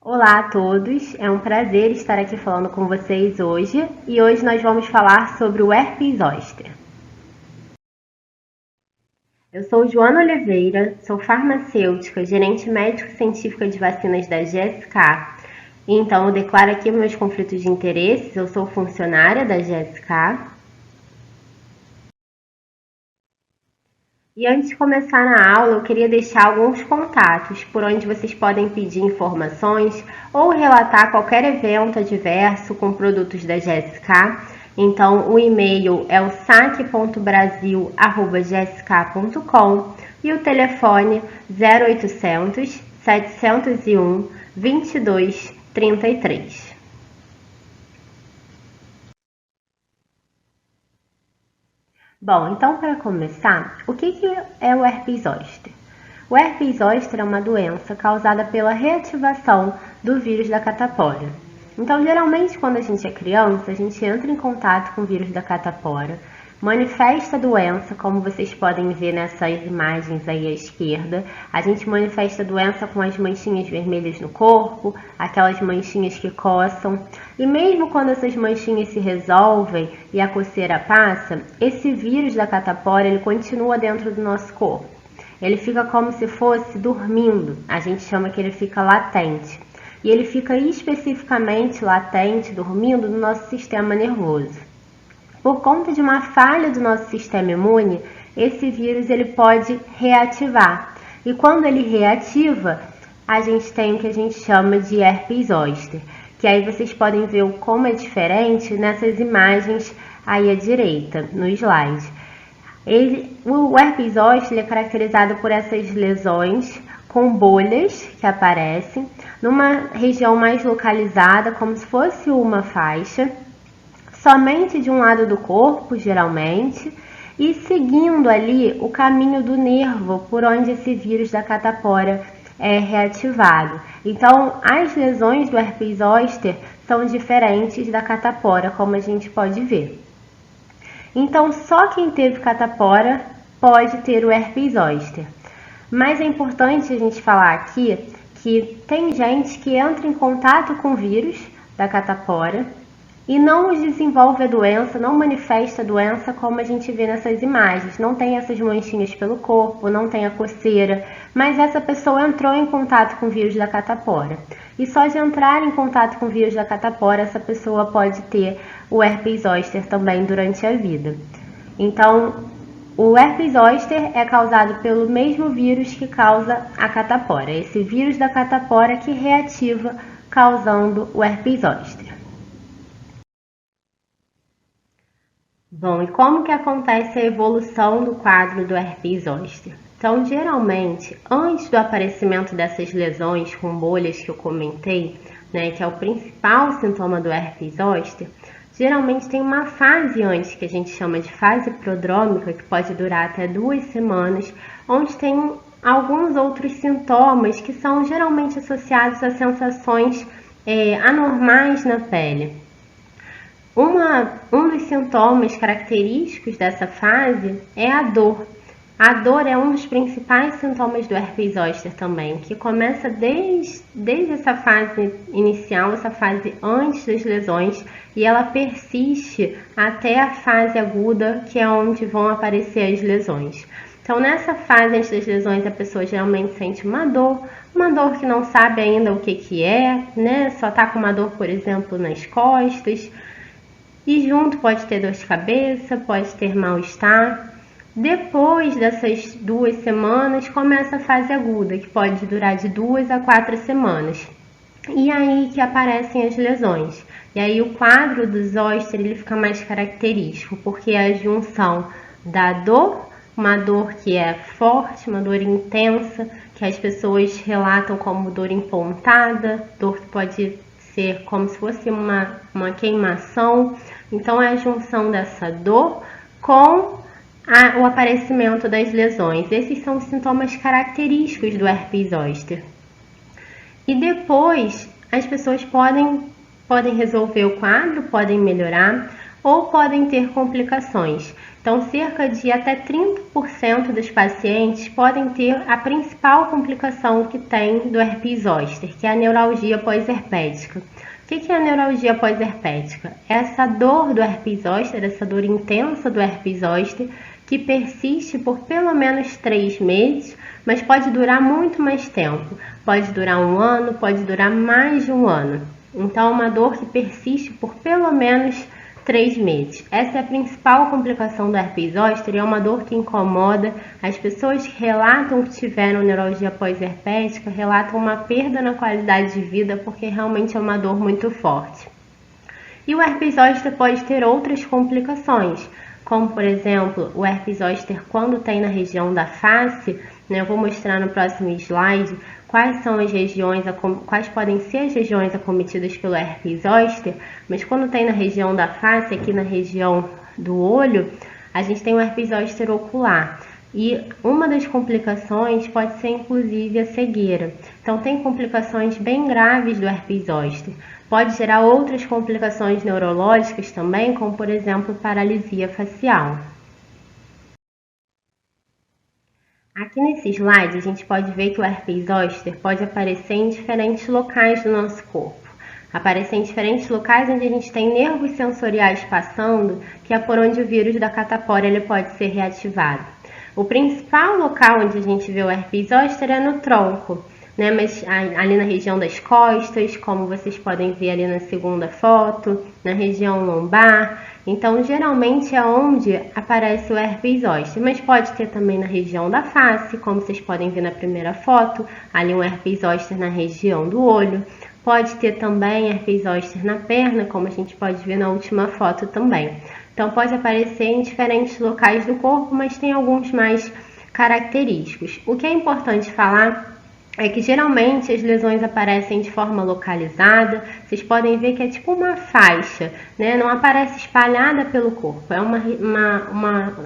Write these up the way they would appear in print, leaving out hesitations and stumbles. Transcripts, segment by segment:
Olá a todos, é um prazer estar aqui falando com vocês hoje e hoje nós vamos falar sobre o herpes zoster. Eu sou Joana Oliveira, sou farmacêutica, gerente médico-científica de vacinas da GSK. Então eu declaro aqui meus conflitos de interesses, eu sou funcionária da GSK. E antes de começar na aula, eu queria deixar alguns contatos por onde vocês podem pedir informações ou relatar qualquer evento adverso com produtos da GSK. Então, o e-mail é o saque.brasil@gsk.com e o telefone 0800 701 2233. Bom, então para começar, o que é o herpes zoster? O herpes zoster é uma doença causada pela reativação do vírus da catapora. Então, geralmente, quando a gente é criança, a gente entra em contato com o vírus da catapora, manifesta a doença, como vocês podem ver nessas imagens aí à esquerda. A gente manifesta a doença com as manchinhas vermelhas no corpo, aquelas manchinhas que coçam. E mesmo quando essas manchinhas se resolvem e a coceira passa, esse vírus da catapora ele continua dentro do nosso corpo. Ele fica como se fosse dormindo, a gente chama que ele fica latente. E ele fica especificamente latente, dormindo no nosso sistema nervoso. Por conta de uma falha do nosso sistema imune, esse vírus ele pode reativar. E quando ele reativa, a gente tem o que a gente chama de herpes zoster, que aí vocês podem ver como é diferente nessas imagens aí à direita, no slide. O herpes zoster é caracterizado por essas lesões com bolhas que aparecem numa região mais localizada, como se fosse uma faixa, somente de um lado do corpo, geralmente, e seguindo ali o caminho do nervo por onde esse vírus da catapora é reativado. Então, as lesões do herpes zoster são diferentes da catapora, como a gente pode ver. Então, só quem teve catapora pode ter o herpes zoster. Mas é importante a gente falar aqui que tem gente que entra em contato com o vírus da catapora e não desenvolve a doença, não manifesta a doença como a gente vê nessas imagens. Não tem essas manchinhas pelo corpo, não tem a coceira, mas essa pessoa entrou em contato com o vírus da catapora. E só de entrar em contato com o vírus da catapora, essa pessoa pode ter o herpes zoster também durante a vida. Então, o herpes zoster é causado pelo mesmo vírus que causa a catapora. Esse vírus da catapora que reativa, causando o herpes zoster. Bom, e como que acontece a evolução do quadro do herpes zoster? Então, geralmente, antes do aparecimento dessas lesões com bolhas que eu comentei, que é o principal sintoma do herpes zoster, geralmente tem uma fase antes, que a gente chama de fase prodrômica, que pode durar até 2 semanas, onde tem alguns outros sintomas que são geralmente associados a sensações anormais na pele. Um dos sintomas característicos dessa fase é a dor. A dor é um dos principais sintomas do herpes zoster também, que começa desde essa fase inicial, essa fase antes das lesões, e ela persiste até a fase aguda, que é onde vão aparecer as lesões. Então, nessa fase antes das lesões, a pessoa geralmente sente uma dor que não sabe ainda o que é, Só tá com uma dor, por exemplo, nas costas. E junto pode ter dor de cabeça, pode ter mal-estar. Depois dessas 2 semanas, começa a fase aguda, que pode durar de 2 a 4 semanas. E aí que aparecem as lesões. E aí o quadro do zoster ele fica mais característico, porque é a junção da dor, uma dor que é forte, uma dor intensa, que as pessoas relatam como dor empontada, dor que pode ser como se fosse uma queimação. Então, é a junção dessa dor com o aparecimento das lesões. Esses são os sintomas característicos do herpes zoster. E depois, as pessoas podem resolver o quadro, podem melhorar ou podem ter complicações. Então, cerca de até 30% dos pacientes podem ter a principal complicação que tem do herpes zoster, que é a neuralgia pós-herpética. O que é a neuralgia pós-herpética? Essa dor do herpes zoster, essa dor intensa do herpes zoster, que persiste por pelo menos 3 meses, mas pode durar muito mais tempo. Pode durar 1 ano, pode durar mais de 1 ano. Então, é uma dor que persiste por pelo menos 3 meses. Essa é a principal complicação do herpes zoster e é uma dor que incomoda. As pessoas que relatam que tiveram neuralgia pós-herpética relatam uma perda na qualidade de vida porque realmente é uma dor muito forte. E o herpes zoster pode ter outras complicações, como por exemplo, o herpes zoster quando tem na região da face, eu vou mostrar no próximo slide quais são as regiões, quais podem ser as regiões acometidas pelo herpes zoster, mas quando tem na região da face, aqui na região do olho, a gente tem o herpes zoster ocular. E uma das complicações pode ser inclusive a cegueira. Então tem complicações bem graves do herpes zoster. Pode gerar outras complicações neurológicas também, como por exemplo paralisia facial. Aqui nesse slide a gente pode ver que o herpes zoster pode aparecer em diferentes locais do nosso corpo. Aparecer em diferentes locais onde a gente tem nervos sensoriais passando, que é por onde o vírus da catapora ele pode ser reativado. O principal local onde a gente vê o herpes zoster é no tronco, mas ali na região das costas, como vocês podem ver ali na segunda foto, na região lombar. Então, geralmente é onde aparece o herpes zoster, mas pode ter também na região da face, como vocês podem ver na primeira foto, ali um herpes zoster na região do olho. Pode ter também herpes zoster na perna, como a gente pode ver na última foto também. Então, pode aparecer em diferentes locais do corpo, mas tem alguns mais característicos. O que é importante falar é que geralmente as lesões aparecem de forma localizada. Vocês podem ver que é tipo uma faixa, não aparece espalhada pelo corpo.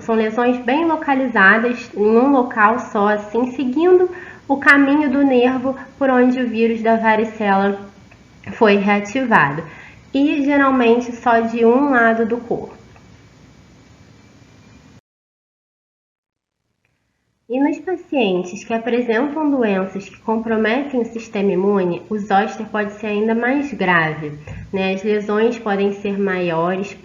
São lesões bem localizadas em um local só, assim, seguindo o caminho do nervo por onde o vírus da varicela foi reativado. E geralmente só de um lado do corpo. E nos pacientes que apresentam doenças que comprometem o sistema imune, o zoster pode ser ainda mais grave, As lesões podem ser maiores,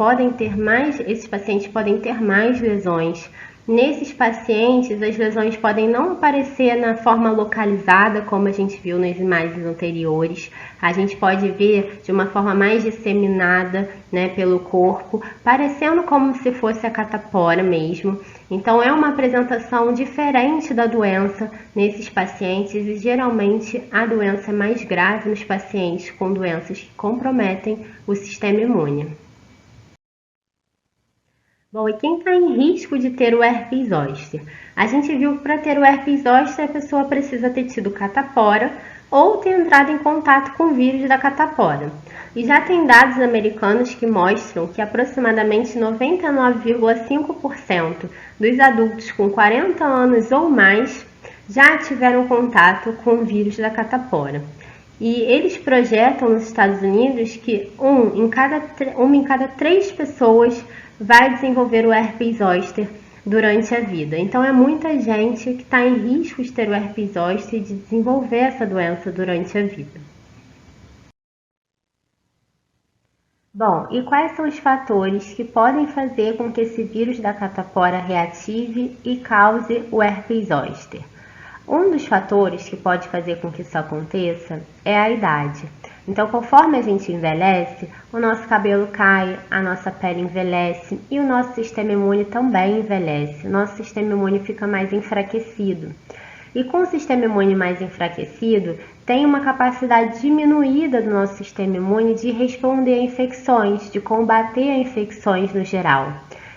esses pacientes podem ter mais lesões. Nesses pacientes, as lesões podem não aparecer na forma localizada, como a gente viu nas imagens anteriores. A gente pode ver de uma forma mais disseminada, pelo corpo, parecendo como se fosse a catapora mesmo. Então, é uma apresentação diferente da doença nesses pacientes e, geralmente, a doença é mais grave nos pacientes com doenças que comprometem o sistema imune. Bom, e quem está em risco de ter o herpes zoster? A gente viu que para ter o herpes zoster a pessoa precisa ter tido catapora ou ter entrado em contato com o vírus da catapora. E já tem dados americanos que mostram que aproximadamente 99,5% dos adultos com 40 anos ou mais já tiveram contato com o vírus da catapora. E eles projetam nos Estados Unidos que uma em cada 3 pessoas vai desenvolver o herpes zoster durante a vida. Então, é muita gente que está em risco de ter o herpes zoster e de desenvolver essa doença durante a vida. Bom, e quais são os fatores que podem fazer com que esse vírus da catapora reative e cause o herpes zoster? Um dos fatores que pode fazer com que isso aconteça é a idade. Então, conforme a gente envelhece, o nosso cabelo cai, a nossa pele envelhece e o nosso sistema imune também envelhece. O nosso sistema imune fica mais enfraquecido. E com o sistema imune mais enfraquecido, tem uma capacidade diminuída do nosso sistema imune de responder a infecções, de combater a infecções no geral.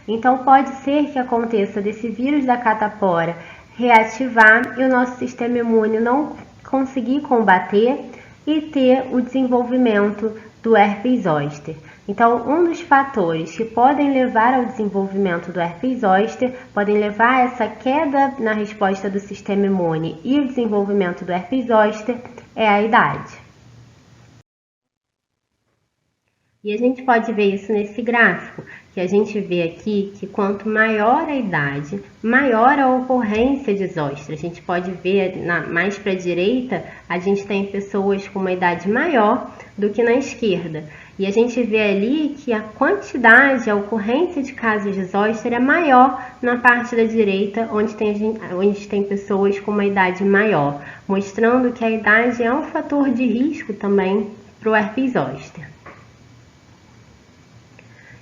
Então, pode ser que aconteça desse vírus da catapora reativar e o nosso sistema imune não conseguir combater e ter o desenvolvimento do herpes zoster. Então, um dos fatores que podem levar ao desenvolvimento do herpes zoster, podem levar a essa queda na resposta do sistema imune e o desenvolvimento do herpes zoster é a idade. E a gente pode ver isso nesse gráfico, que a gente vê aqui que quanto maior a idade, maior a ocorrência de zóstria. A gente pode ver mais para a direita, a gente tem pessoas com uma idade maior do que na esquerda. E a gente vê ali que a quantidade, a ocorrência de casos de zóstria é maior na parte da direita, onde tem pessoas com uma idade maior, mostrando que a idade é um fator de risco também para o herpes zóster.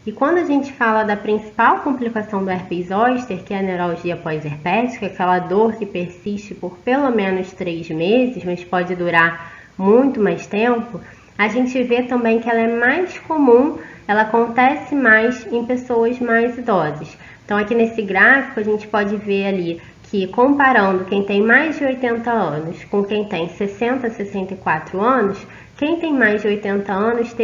E quando a gente fala da principal complicação do herpes zóster, que é a neuralgia pós-herpética, aquela dor que persiste por pelo menos 3 meses, mas pode durar muito mais tempo, a gente vê também que ela é mais comum, ela acontece mais em pessoas mais idosas. Então aqui nesse gráfico a gente pode ver ali que comparando quem tem mais de 80 anos com quem tem 60 a 64 anos, quem tem mais de 80 anos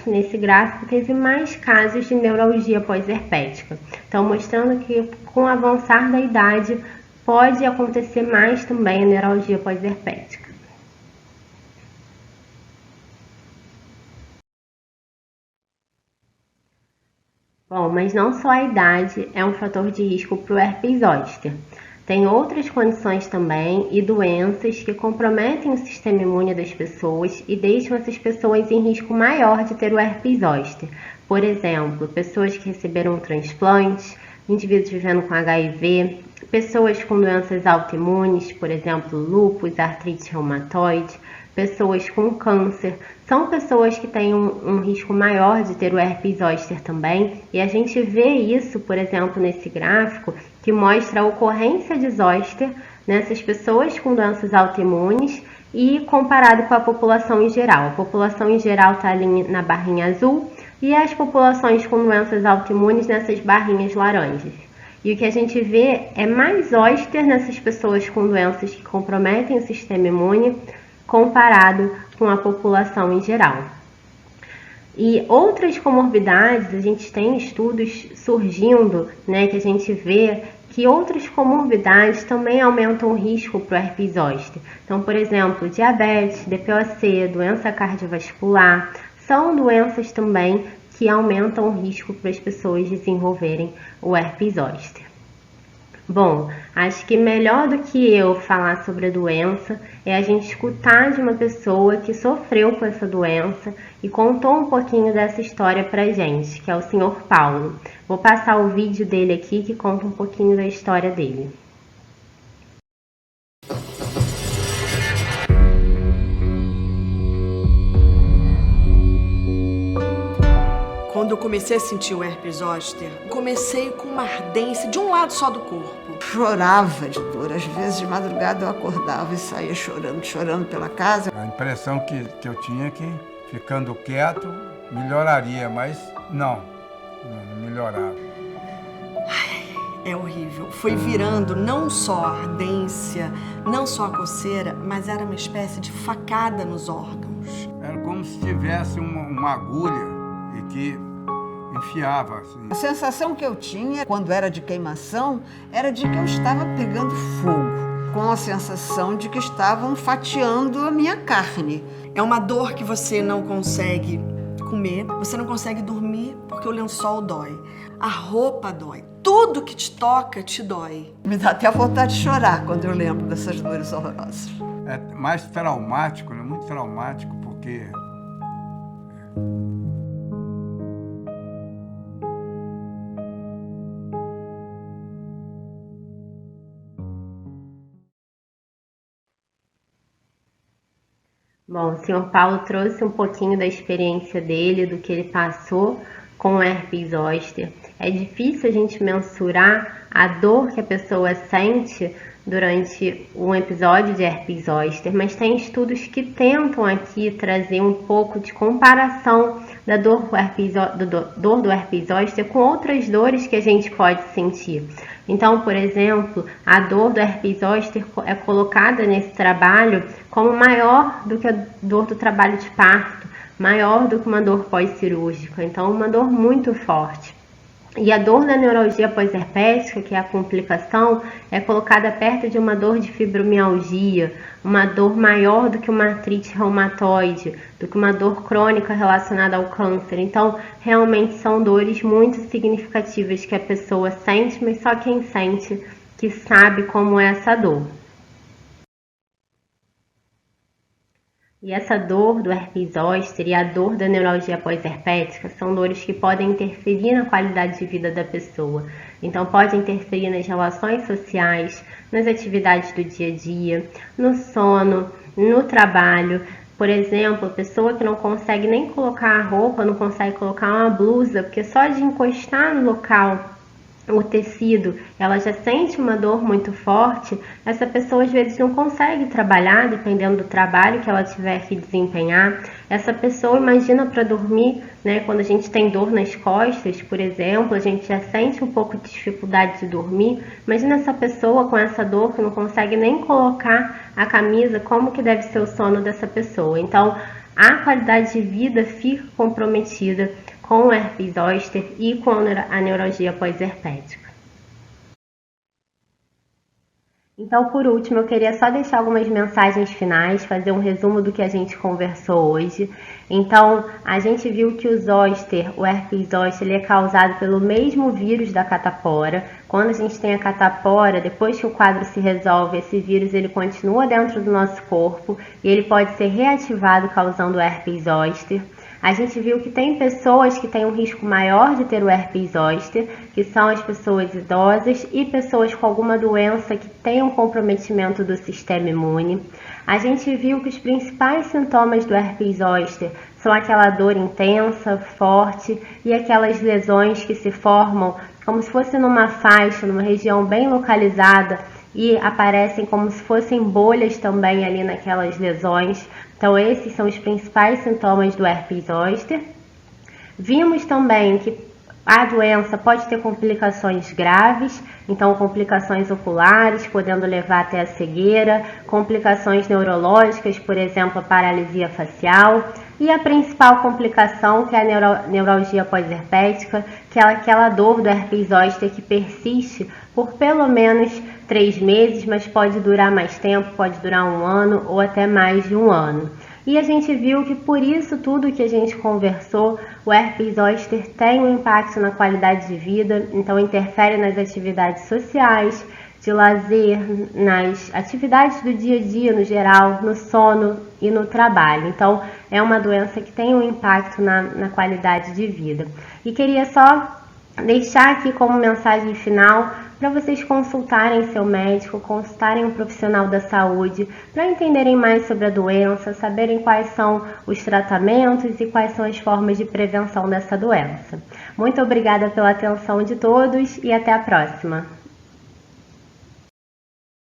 nesse gráfico, teve mais casos de neuralgia pós-herpética. Então, mostrando que com o avançar da idade, pode acontecer mais também a neuralgia pós-herpética. Bom, mas não só a idade é um fator de risco para o herpes zóster. Tem outras condições também e doenças que comprometem o sistema imune das pessoas e deixam essas pessoas em risco maior de ter o herpes zóster. Por exemplo, pessoas que receberam transplantes, indivíduos vivendo com HIV, pessoas com doenças autoimunes, por exemplo, lúpus, artrite reumatoide, pessoas com câncer, são pessoas que têm um risco maior de ter o herpes zóster também, e a gente vê isso, por exemplo, nesse gráfico, que mostra a ocorrência de zóster nessas pessoas com doenças autoimunes e comparado com a população em geral. A população em geral está ali na barrinha azul e as populações com doenças autoimunes nessas barrinhas laranjas. E o que a gente vê é mais zóster nessas pessoas com doenças que comprometem o sistema imune comparado com a população em geral. E outras comorbidades, a gente tem estudos surgindo, que a gente vê que outras comorbidades também aumentam o risco para o herpes zóster. Então, por exemplo, diabetes, DPOC, doença cardiovascular, são doenças também que aumentam o risco para as pessoas desenvolverem o herpes zóster. Bom, acho que melhor do que eu falar sobre a doença é a gente escutar de uma pessoa que sofreu com essa doença e contou um pouquinho dessa história pra gente, que é o Sr. Paulo. Vou passar o vídeo dele aqui que conta um pouquinho da história dele. Quando eu comecei a sentir o herpes zóster, comecei com uma ardência de um lado só do corpo. Chorava de dor, às vezes de madrugada eu acordava e saía chorando pela casa. A impressão que eu tinha é que ficando quieto melhoraria, mas não melhorava. É horrível. Foi virando não só a ardência, não só a coceira, mas era uma espécie de facada nos órgãos. Era como se tivesse uma agulha e que enfiava assim. A sensação que eu tinha quando era de queimação era de que eu estava pegando fogo, com a sensação de que estavam fatiando a minha carne. É uma dor que você não consegue comer, você não consegue dormir porque o lençol dói, a roupa dói, tudo que te toca te dói. Me dá até vontade de chorar quando eu lembro dessas dores horrorosas. É mais traumático, muito traumático, porque Bom, o Sr. Paulo trouxe um pouquinho da experiência dele, do que ele passou com o herpes zóster. É difícil a gente mensurar a dor que a pessoa sente durante um episódio de herpes zóster, mas tem estudos que tentam aqui trazer um pouco de comparação da dor do herpes zóster com outras dores que a gente pode sentir. Então, por exemplo, a dor do herpes zóster é colocada nesse trabalho como maior do que a dor do trabalho de parto, maior do que uma dor pós-cirúrgica. Então, uma dor muito forte. E a dor da neuralgia pós-herpética, que é a complicação, é colocada perto de uma dor de fibromialgia, uma dor maior do que uma artrite reumatoide, do que uma dor crônica relacionada ao câncer. Então, realmente são dores muito significativas que a pessoa sente, mas só quem sente que sabe como é essa dor. E essa dor do herpes zoster e a dor da neuralgia pós-herpética são dores que podem interferir na qualidade de vida da pessoa. Então, pode interferir nas relações sociais, nas atividades do dia a dia, no sono, no trabalho. Por exemplo, a pessoa que não consegue nem colocar a roupa, não consegue colocar uma blusa, porque só de encostar no local o tecido, ela já sente uma dor muito forte, essa pessoa às vezes não consegue trabalhar, dependendo do trabalho que ela tiver que desempenhar. Essa pessoa, imagina para dormir, né? Quando a gente tem dor nas costas, por exemplo, a gente já sente um pouco de dificuldade de dormir. Imagina essa pessoa com essa dor que não consegue nem colocar a camisa, como que deve ser o sono dessa pessoa? Então, a qualidade de vida fica comprometida com o herpes zoster e com a neuralgia pós-herpética. Então, por último, eu queria só deixar algumas mensagens finais, fazer um resumo do que a gente conversou hoje. Então, a gente viu que o zoster, o herpes zoster, ele é causado pelo mesmo vírus da catapora. Quando a gente tem a catapora, depois que o quadro se resolve, esse vírus ele continua dentro do nosso corpo e ele pode ser reativado causando o herpes zoster. A gente viu que tem pessoas que têm um risco maior de ter o herpes zoster, que são as pessoas idosas e pessoas com alguma doença que tem um comprometimento do sistema imune. A gente viu que os principais sintomas do herpes zoster são aquela dor intensa, forte e aquelas lesões que se formam como se fosse numa faixa, numa região bem localizada e aparecem como se fossem bolhas também ali naquelas lesões. Então, esses são os principais sintomas do herpes zoster. Vimos também que a doença pode ter complicações graves, então complicações oculares, podendo levar até a cegueira, complicações neurológicas, por exemplo, a paralisia facial, e a principal complicação, que é a neuralgia pós-herpética, que é aquela dor do herpes zoster que persiste por pelo menos 3 meses, mas pode durar mais tempo, pode durar 1 ano ou até mais de 1 ano. E a gente viu que por isso tudo que a gente conversou, o herpes zoster tem um impacto na qualidade de vida, então interfere nas atividades sociais, de lazer, nas atividades do dia a dia no geral, no sono e no trabalho. Então é uma doença que tem um impacto na qualidade de vida. E queria só deixar aqui como mensagem final para vocês consultarem seu médico, consultarem um profissional da saúde, para entenderem mais sobre a doença, saberem quais são os tratamentos e quais são as formas de prevenção dessa doença. Muito obrigada pela atenção de todos e até a próxima!